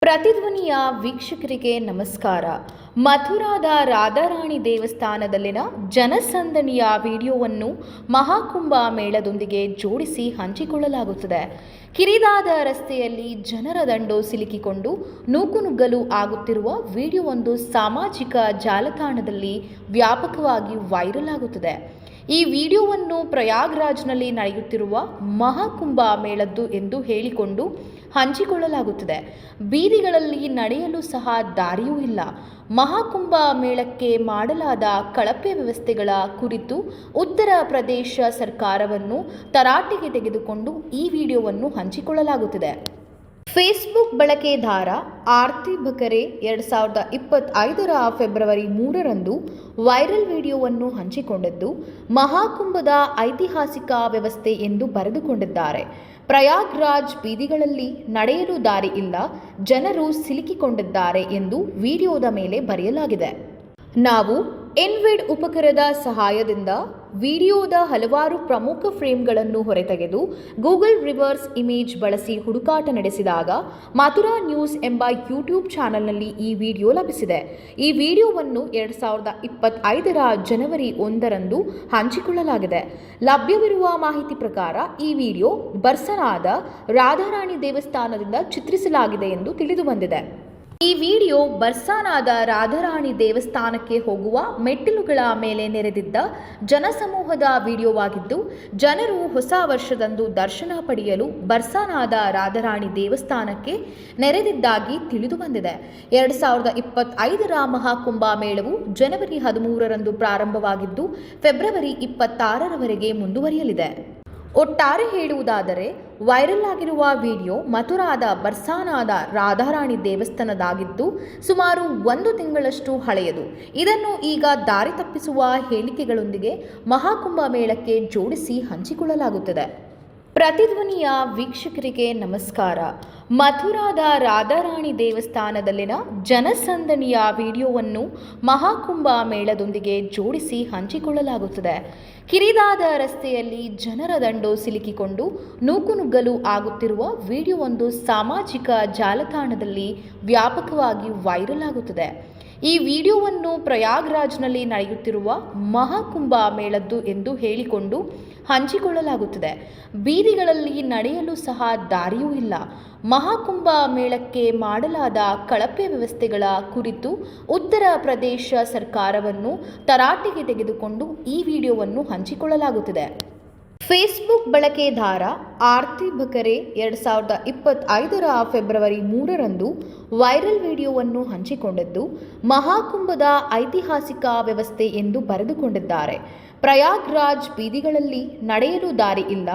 ಪ್ರತಿಧ್ವನಿಯ ವೀಕ್ಷಕರಿಗೆ ನಮಸ್ಕಾರ. ಮಥುರಾದ ರಾಧಾರಾಣಿ ದೇವಸ್ಥಾನದಲ್ಲಿನ ಜನಸಂದಣಿಯ ವಿಡಿಯೋವನ್ನು ಮಹಾಕುಂಭ ಮೇಳದೊಂದಿಗೆ ಜೋಡಿಸಿ ಹಂಚಿಕೊಳ್ಳಲಾಗುತ್ತದೆ. ಕಿರಿದಾದ ರಸ್ತೆಯಲ್ಲಿ ಜನರ ದಂಡು ಸಿಲುಕಿಕೊಂಡು ನೂಕುನುಗ್ಗಲು ಆಗುತ್ತಿರುವ ವಿಡಿಯೋವೊಂದು ಸಾಮಾಜಿಕ ಜಾಲತಾಣದಲ್ಲಿ ವ್ಯಾಪಕವಾಗಿ ವೈರಲ್ ಆಗುತ್ತದೆ. ಈ ವಿಡಿಯೋವನ್ನು ಪ್ರಯಾಗ್ರಾಜ್ನಲ್ಲಿ ನಡೆಯುತ್ತಿರುವ ಮಹಾಕುಂಭ ಮೇಳದ್ದು ಎಂದು ಹೇಳಿಕೊಂಡು ಹಂಚಿಕೊಳ್ಳಲಾಗುತ್ತದೆ. ಬೀದಿಗಳಲ್ಲಿ ನಡೆಯಲು ಸಹ ದಾರಿಯೂ ಇಲ್ಲ. ಮಹಾಕುಂಭ ಮೇಳಕ್ಕೆ ಮಾಡಲಾದ ಕಳಪೆ ವ್ಯವಸ್ಥೆಗಳ ಕುರಿತು ಉತ್ತರ ಪ್ರದೇಶ ಸರ್ಕಾರವನ್ನು ತರಾಟೆಗೆ ತೆಗೆದುಕೊಂಡು ಈ ವಿಡಿಯೋವನ್ನು ಹಂಚಿಕೊಳ್ಳಲಾಗುತ್ತಿದೆ. ಫೇಸ್ಬುಕ್ ಬಳಕೆದಾರ ಆರ್ತಿ ಬಕರೆ 2025 ಫೆಬ್ರವರಿ 3ರಂದು ವೈರಲ್ ವಿಡಿಯೋವನ್ನು ಹಂಚಿಕೊಂಡಿದ್ದು, ಮಹಾಕುಂಭದ ಐತಿಹಾಸಿಕ ವ್ಯವಸ್ಥೆ ಎಂದು ಬರೆದುಕೊಂಡಿದ್ದಾರೆ. ಪ್ರಯಾಗ್ರಾಜ್ ಬೀದಿಗಳಲ್ಲಿ ನಡೆಯಲು ದಾರಿ ಇಲ್ಲ, ಜನರು ಸಿಲುಕಿಕೊಂಡಿದ್ದಾರೆ ಎಂದು ವಿಡಿಯೋದ ಮೇಲೆ ಬರೆಯಲಾಗಿದೆ. ನಾವು ಎನ್ವಿಡ್ ಉಪಕರಣದ ಸಹಾಯದಿಂದ ವಿಡಿಯೋದ ಹಲವಾರು ಪ್ರಮುಖ ಫ್ರೇಮ್ಗಳನ್ನು ಹೊರತೆಗೆದು ಗೂಗಲ್ ರಿವರ್ಸ್ ಇಮೇಜ್ ಬಳಸಿ ಹುಡುಕಾಟ ನಡೆಸಿದಾಗ ಮಥುರಾ ನ್ಯೂಸ್ ಎಂಬ ಯೂಟ್ಯೂಬ್ ಚಾನೆಲ್ನಲ್ಲಿ ಈ ವಿಡಿಯೋ ಲಭಿಸಿದೆ. ಈ ವಿಡಿಯೋವನ್ನು 2025 ಜನವರಿ 1ರಂದು ಹಂಚಿಕೊಳ್ಳಲಾಗಿದೆ. ಲಭ್ಯವಿರುವ ಮಾಹಿತಿ ಪ್ರಕಾರ ಈ ವಿಡಿಯೋ ಬರ್ಸನಾದ ರಾಧಾರಾಣಿ ದೇವಸ್ಥಾನದಿಂದ ಚಿತ್ರಿಸಲಾಗಿದೆ ಎಂದು ತಿಳಿದುಬಂದಿದೆ. ಈ ವಿಡಿಯೋ ಬರ್ಸಾನಾದ ರಾಧಾರಾಣಿ ದೇವಸ್ಥಾನಕ್ಕೆ ಹೋಗುವ ಮೆಟ್ಟಿಲುಗಳ ಮೇಲೆ ನೆರೆದಿದ್ದ ಜನಸಮೂಹದ ವಿಡಿಯೋವಾಗಿದ್ದು, ಜನರು ಹೊಸ ವರ್ಷದಂದು ದರ್ಶನ ಪಡೆಯಲು ಬರ್ಸಾನಾದ ರಾಧಾರಾಣಿ ದೇವಸ್ಥಾನಕ್ಕೆ ನೆರೆದಿದ್ದಾಗಿ ತಿಳಿದುಬಂದಿದೆ. 2025 ಮಹಾಕುಂಭ ಮೇಳವು ಜನವರಿ 13ರಂದು ಪ್ರಾರಂಭವಾಗಿದ್ದು ಫೆಬ್ರವರಿ 26ರವರೆಗೆ ಮುಂದುವರಿಯಲಿದೆ. ಒಟ್ಟಾರೆ ಹೇಳುವುದಾದರೆ, ವೈರಲ್ ಆಗಿರುವ ವಿಡಿಯೋ ಮಥುರಾದ ಬರ್ಸಾನಾದ ರಾಧಾರಾಣಿ ದೇವಸ್ಥಾನದಾಗಿದ್ದು ಸುಮಾರು 1 ತಿಂಗಳಷ್ಟು ಹಳೆಯದು. ಇದನ್ನು ಈಗ ದಾರಿ ತಪ್ಪಿಸುವ ಹೇಳಿಕೆಗಳೊಂದಿಗೆ ಮಹಾಕುಂಭ ಮೇಳಕ್ಕೆ ಜೋಡಿಸಿ ಹಂಚಿಕೊಳ್ಳಲಾಗುತ್ತದೆ. ಪ್ರತಿಧ್ವನಿಯ ವೀಕ್ಷಕರಿಗೆ ನಮಸ್ಕಾರ. ಮಥುರಾದ ರಾಧಾರಾಣಿ ದೇವಸ್ಥಾನದಲ್ಲಿನ ಜನಸಂದಣಿಯ ವಿಡಿಯೋವನ್ನು ಮಹಾಕುಂಭ ಮೇಳದೊಂದಿಗೆ ಜೋಡಿಸಿ ಹಂಚಿಕೊಳ್ಳಲಾಗುತ್ತದೆ. ಕಿರಿದಾದ ರಸ್ತೆಯಲ್ಲಿ ಜನರ ದಂಡು ಸಿಲುಕಿಕೊಂಡು ನೂಕುನುಗ್ಗಲು ಆಗುತ್ತಿರುವ ವಿಡಿಯೋವೊಂದು ಸಾಮಾಜಿಕ ಜಾಲತಾಣದಲ್ಲಿ ವ್ಯಾಪಕವಾಗಿ ವೈರಲ್ ಆಗುತ್ತದೆ. ಈ ವಿಡಿಯೋವನ್ನು ಪ್ರಯಾಗ್ರಾಜ್ನಲ್ಲಿ ನಡೆಯುತ್ತಿರುವ ಮಹಾಕುಂಭ ಮೇಳದ್ದು ಎಂದು ಹೇಳಿಕೊಂಡು ಹಂಚಿಕೊಳ್ಳಲಾಗುತ್ತದೆ. ಬೀದಿಗಳಲ್ಲಿ ನಡೆಯಲು ಸಹ ದಾರಿಯೂ ಇಲ್ಲ. ಮಹಾಕುಂಭ ಮೇಳಕ್ಕೆ ಮಾಡಲಾದ ಕಳಪೆ ವ್ಯವಸ್ಥೆಗಳ ಕುರಿತು ಉತ್ತರ ಪ್ರದೇಶ ಸರ್ಕಾರವನ್ನು ತರಾಟೆಗೆ ತೆಗೆದುಕೊಂಡು ಈ ವಿಡಿಯೋವನ್ನು ಹಂಚಿಕೊಳ್ಳಲಾಗುತ್ತಿದೆ. ಫೇಸ್ಬುಕ್ ಬಳಕೆದಾರ ಆರ್ತಿ ಬಕರೆ 2025 ಫೆಬ್ರವರಿ 3ರಂದು ವೈರಲ್ ವಿಡಿಯೋವನ್ನು ಹಂಚಿಕೊಂಡಿದ್ದು, ಮಹಾಕುಂಭದ ಐತಿಹಾಸಿಕ ವ್ಯವಸ್ಥೆ ಎಂದು ಬರೆದುಕೊಂಡಿದ್ದಾರೆ. ಪ್ರಯಾಗ್ರಾಜ್ ಬೀದಿಗಳಲ್ಲಿ ನಡೆಯಲು ದಾರಿ ಇಲ್ಲ,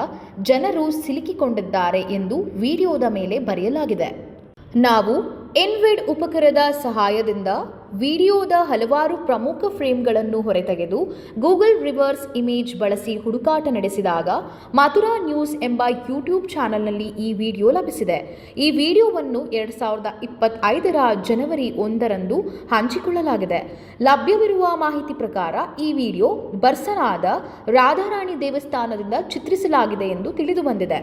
ಜನರು ಸಿಲುಕಿಕೊಂಡಿದ್ದಾರೆ ಎಂದು ವಿಡಿಯೋದ ಮೇಲೆ ಬರೆಯಲಾಗಿದೆ. ನಾವು ಎನ್ವಿಡ್ ಉಪಕರಣದ ಸಹಾಯದಿಂದ ವಿಡಿಯೋದ ಹಲವಾರು ಪ್ರಮುಖ ಫ್ರೇಮ್ಗಳನ್ನು ಹೊರತೆಗೆದು ಗೂಗಲ್ ರಿವರ್ಸ್ ಇಮೇಜ್ ಬಳಸಿ ಹುಡುಕಾಟ ನಡೆಸಿದಾಗ ಮಥುರಾ ನ್ಯೂಸ್ ಎಂಬ ಯೂಟ್ಯೂಬ್ ಚಾನೆಲ್ನಲ್ಲಿ ಈ ವಿಡಿಯೋ ಲಭಿಸಿದೆ. ಈ ವಿಡಿಯೋವನ್ನು 2025 ಜನವರಿ 1ರಂದು ಹಂಚಿಕೊಳ್ಳಲಾಗಿದೆ. ಲಭ್ಯವಿರುವ ಮಾಹಿತಿ ಪ್ರಕಾರ ಈ ವಿಡಿಯೋ ಬರ್ಸನಾದ ರಾಧಾರಾಣಿ ದೇವಸ್ಥಾನದಿಂದ ಚಿತ್ರಿಸಲಾಗಿದೆ ಎಂದು ತಿಳಿದುಬಂದಿದೆ.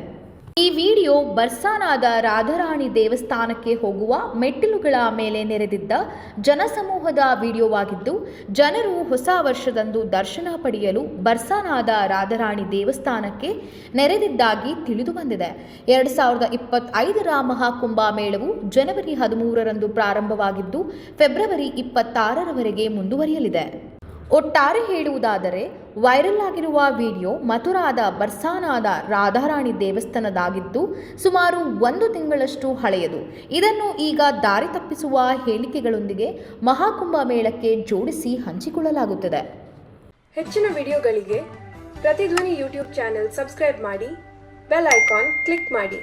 ಈ ವಿಡಿಯೋ ಬರ್ಸಾನಾದ ರಾಧಾರಾಣಿ ದೇವಸ್ಥಾನಕ್ಕೆ ಹೋಗುವ ಮೆಟ್ಟಿಲುಗಳ ಮೇಲೆ ನೆರೆದಿದ್ದ ಜನಸಮೂಹದ ವಿಡಿಯೋವಾಗಿದ್ದು, ಜನರು ಹೊಸ ವರ್ಷದಂದು ದರ್ಶನ ಪಡೆಯಲು ಬರ್ಸಾನಾದ ರಾಧಾರಾಣಿ ದೇವಸ್ಥಾನಕ್ಕೆ ನೆರೆದಿದ್ದಾಗಿ ತಿಳಿದುಬಂದಿದೆ. 2025 ಮಹಾಕುಂಭ ಮೇಳವು ಜನವರಿ 13ರಂದು ಪ್ರಾರಂಭವಾಗಿದ್ದು ಫೆಬ್ರವರಿ 26ರವರೆಗೆ ಮುಂದುವರಿಯಲಿದೆ. ಒಟ್ಟಾರೆ ಹೇಳುವುದಾದರೆ, ವೈರಲ್ ಆಗಿರುವ ವಿಡಿಯೋ ಮಥುರಾದ ಬರ್ಸಾನಾದ ರಾಧಾರಾಣಿ ದೇವಸ್ಥಾನದಾಗಿದ್ದು ಸುಮಾರು 1 ತಿಂಗಳಷ್ಟು ಹಳೆಯದು. ಇದನ್ನು ಈಗ ದಾರಿ ತಪ್ಪಿಸುವ ಹೇಳಿಕೆಗಳೊಂದಿಗೆ ಮಹಾಕುಂಭ ಮೇಳಕ್ಕೆ ಜೋಡಿಸಿ ಹಂಚಿಕೊಳ್ಳಲಾಗುತ್ತದೆ. ಹೆಚ್ಚಿನ ವಿಡಿಯೋಗಳಿಗೆ ಪ್ರತಿಧ್ವನಿ ಯೂಟ್ಯೂಬ್ ಚಾನೆಲ್ ಸಬ್ಸ್ಕ್ರೈಬ್ ಮಾಡಿ, ಬೆಲ್ ಐಕಾನ್ ಕ್ಲಿಕ್ ಮಾಡಿ.